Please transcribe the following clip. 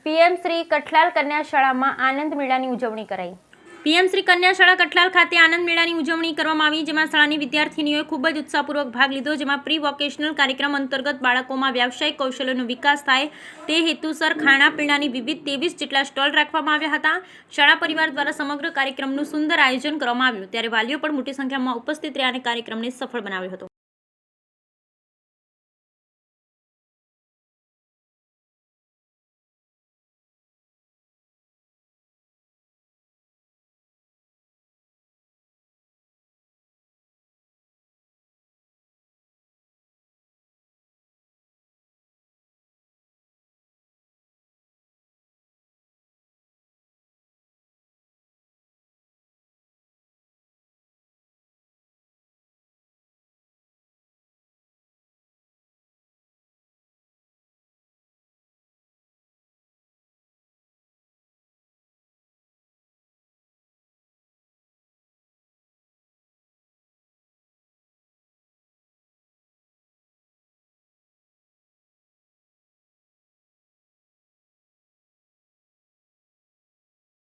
PM Shri Kathlal કન્યા શાળામાં આનંદ મેળાની ઉજવણી કરાઈ। પીએમ શ્રી કન્યા શાળા કઠલાલ ખાતે આનંદ મેળાની ઉજવણી કરવામાં આવી, જેમાં શાળાની વિદ્યાર્થીનીઓએ ખૂબ જ ઉત્સાહપૂર્વક ભાગ લીધો। જેમાં પ્રી વોકેશનલ કાર્યક્રમ અંતર્ગત બાળકોમાં વ્યાવસાયિક કૌશલ્યનો વિકાસ થાય તે હેતુસર ખાણાપીણાની વિવિધ 23 જેટલા સ્ટોલ રાખવામાં આવ્યા હતા। શાળા પરિવાર દ્વારા સમગ્ર કાર્યક્રમનું સુંદર આયોજન કરવામાં આવ્યું, ત્યારે વાલીઓ પણ મોટી સંખ્યામાં ઉપસ્થિત રહ્યા અને કાર્યક્રમને સફળ બનાવ્યો હતો।